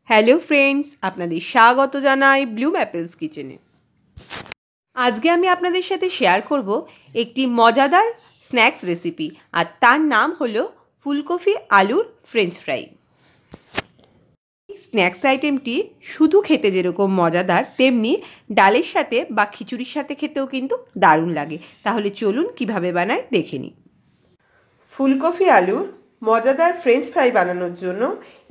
Hello friends, আপনাদের স্বাগত জানাই ব্লুম অ্যাপেলস কিচেনে। আজকে আমি আপনাদের সাথে শেয়ার করব একটি মজাদার স্ন্যাক্স রেসিপি, আর তার নাম হলো ফুলকপি আলুর ফ্রেঞ্চ ফ্রাই। স্ন্যাক্স আইটেমটি শুধু খেতে যেরকম মজাদার, তেমনি ডালের সাথে বা খিচুড়ির সাথে খেতেও কিন্তু দারুণ লাগে। তাহলে চলুন কিভাবে বানায় দেখে নিই। ফুলকপি আলুর মজাদার ফ্রেঞ্চ ফ্রাই বানানোর জন্য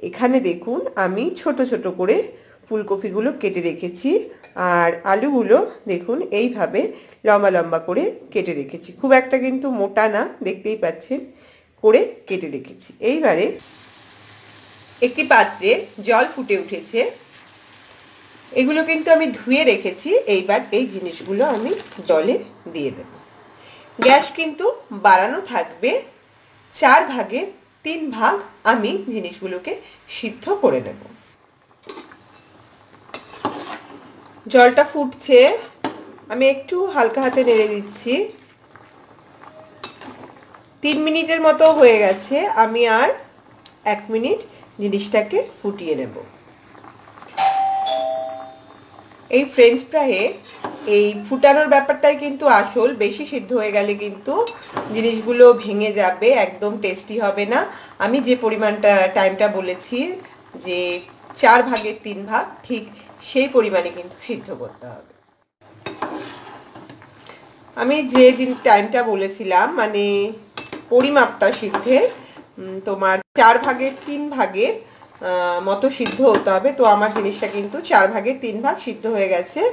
এখানে দেখুন আমি ছোট ছোট করে ফুলকপিগুলো কেটে রেখেছি, আর আলুগুলো দেখুন এইভাবে লম্বা লম্বা করে কেটে রেখেছি। খুব একটা কিন্তু মোটা না, দেখতেই পাচ্ছেন করে কেটে রেখেছি। এইবারে একটি পাত্রে জল ফুটে উঠেছে, এগুলো কিন্তু আমি ধুয়ে রেখেছি। এইবার এই জিনিসগুলো আমি জলে দিয়ে দেব। গ্যাস কিন্তু বাড়ানো থাকবে, 4 ভাগের 3 ভাগ আমি জিনিসগুলোকে সিদ্ধ করে নেব। জলটা ফুটছে, আমি একটু হালকা হাতে নেড়ে দিচ্ছি। 3 মিনিটের মতো হয়ে গেছে, আমি আর 1 মিনিট জিনিসটাকে ফুটিয়ে নেব। এই ফ্রেঞ্চ ফ্রাইয়ে এই ফুটানোর ব্যাপারটাই কিন্তু আসল। বেশি সিদ্ধ হয়ে গেলে কিন্তু জিনিসগুলো ভেঙে যাবে, একদম টেস্টি হবে না। আমি যে পরিমাণটা টাইমটা বলেছি যে 4 ভাগের 3 ভাগ, ঠিক সেই পরিমাণে কিন্তু সিদ্ধ করতে হবে। আমি যে টাইমটা বলেছিলাম, মানে পরিমাপটা সিদ্ধের, তোমার 4 ভাগের 3 ভাগের মতো সিদ্ধ হতে হবে। তো আমার জিনিসটা কিন্তু 4 ভাগের 3 ভাগ সিদ্ধ হয়ে গেছে।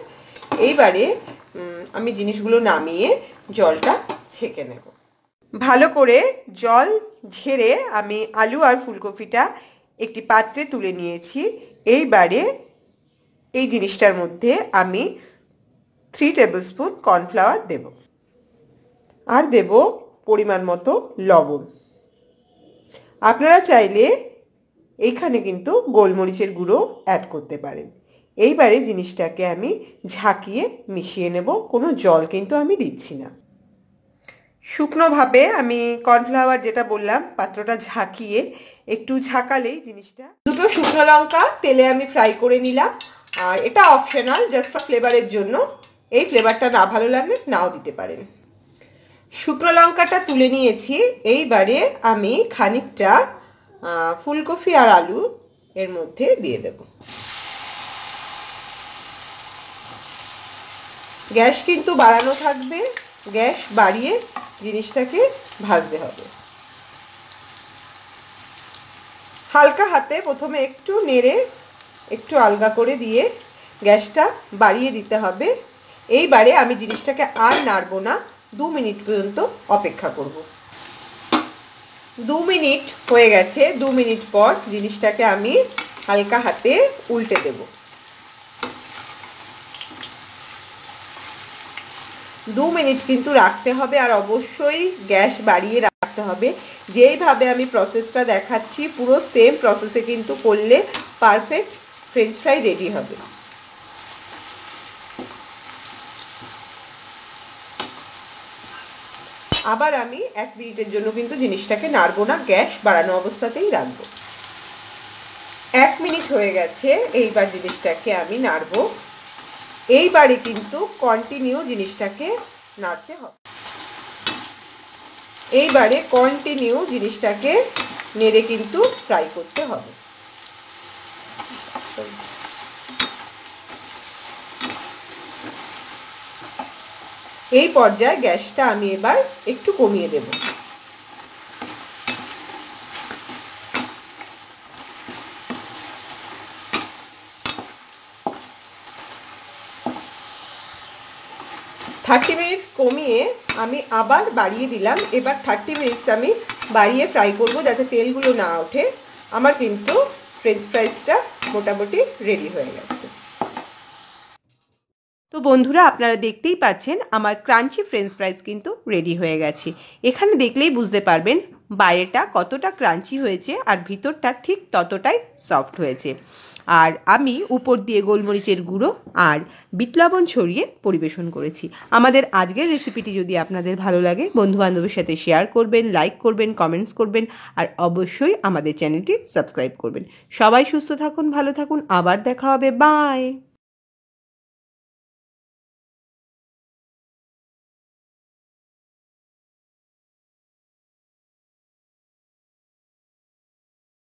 এইবারে আমি জিনিসগুলো নামিয়ে জলটা ছেঁকে নেব। ভালো করে জল ঝেড়ে আমি আলু আর ফুলকপিটা একটি পাত্রে তুলে নিয়েছি। এইবারে এই জিনিসটার মধ্যে আমি 3 টেবিলস্পুন কর্নফ্লাওয়ার দেব, আর দেব পরিমাণ মতো লবণ। আপনারা চাইলে এইখানে কিন্তু গোলমরিচের গুঁড়ো অ্যাড করতে পারেন। এইবারে জিনিসটাকে আমি ঝাঁকিয়ে মিশিয়ে নেব, কোনো জল কিন্তু আমি দিচ্ছি না। শুকনোভাবে আমি কর্নফ্লাওয়ার যেটা বললাম পাত্রটা ঝাঁকিয়ে একটু ঝাঁকালেই জিনিসটা। 2টো শুকনো লঙ্কা তেলে আমি ফ্রাই করে নিলাম, আর এটা অপশনাল, জাস্ট ফর ফ্লেভারের জন্য। এই ফ্লেভারটা না ভালো লাগলে নাও দিতে পারেন। শুকনো লঙ্কাটা তুলে নিয়েছি। এইবারে আমি খানিকটা ফুলকপি আর আলু এর মধ্যে দিয়ে দেব। গ্যাস কিন্তু বাড়ানো থাকবে, গ্যাস বাড়িয়ে জিনিসটাকে ভাজতে হবে। হালকা হাতে প্রথমে একটু নেড়ে একটু আলগা করে দিয়ে গ্যাসটা বাড়িয়ে দিতে হবে। এইবারে আমি জিনিসটাকে আর নাড়বো না, 2 মিনিট পর্যন্ত অপেক্ষা করব। 2 মিনিট হয়ে গেছে। 2 মিনিট পর জিনিসটাকে আমি হালকা হাতে উল্টে দেব। 2 মিনিট কিন্তু রাখতে হবে, আর অবশ্যই গ্যাস বাড়িয়ে রাখতে হবে। যেইভাবে আমি প্রসেসটা দেখাচ্ছি পুরো সেম প্রসেসে কিন্তু করলে পারফেক্ট ফ্রেঞ্চ ফ্রাই রেডি হবে। আবার আমি 1 মিনিটের জন্য কিন্তু জিনিসটাকে নাড়বো না, গ্যাস বাড়ানো অবস্থাতেই রাখবো। 1 মিনিট হয়ে গেছে, এইবার জিনিসটাকে আমি নাড়বো। এইবারে কিন্তু কন্টিনিউ জিনিসটাকে নাড়তে হবে। এইবারে কন্টিনিউ জিনিসটাকে নেড়ে কিন্তু ফ্রাই করতে হবে। এই পর্যায়ে গ্যাসটা আমি এবার একটু কমিয়ে দেব। মিনিটস কমিয়ে আমি আবার বাড়িয়ে দিলাম। এবার 30 মিনিটস আমি বাড়িয়ে ফ্রাই করব, যাতে তেলগুলো না ওঠে। আমার কিন্তু ফ্রেঞ্চ ফ্রাইসটা মোটামুটি রেডি হয়ে গেছে। তো বন্ধুরা, আপনারা দেখতেই পাচ্ছেন আমার ক্রাঞ্চি ফ্রেঞ্চ ফ্রাইস কিন্তু রেডি হয়ে গেছে। এখানে দেখলেই বুঝতে পারবেন বাইরেটা কতটা ক্রাঞ্চি হয়েছে আর ভিতরটা ঠিক ততটাই সফট হয়েছে। আর আমি উপর দিয়ে গোলমরিচের গুঁড়ো আর বিট লবণ ছড়িয়ে পরিবেশন করেছি। আমাদের আজকের রেসিপিটি যদি আপনাদের ভালো লাগে বন্ধুবান্ধবের সাথে শেয়ার করবেন, লাইক করবেন, কমেন্টস করবেন আর অবশ্যই আমাদের চ্যানেলটি সাবস্ক্রাইব করবেন। সবাই সুস্থ থাকুন, ভালো থাকুন, আবার দেখা হবে, বাই।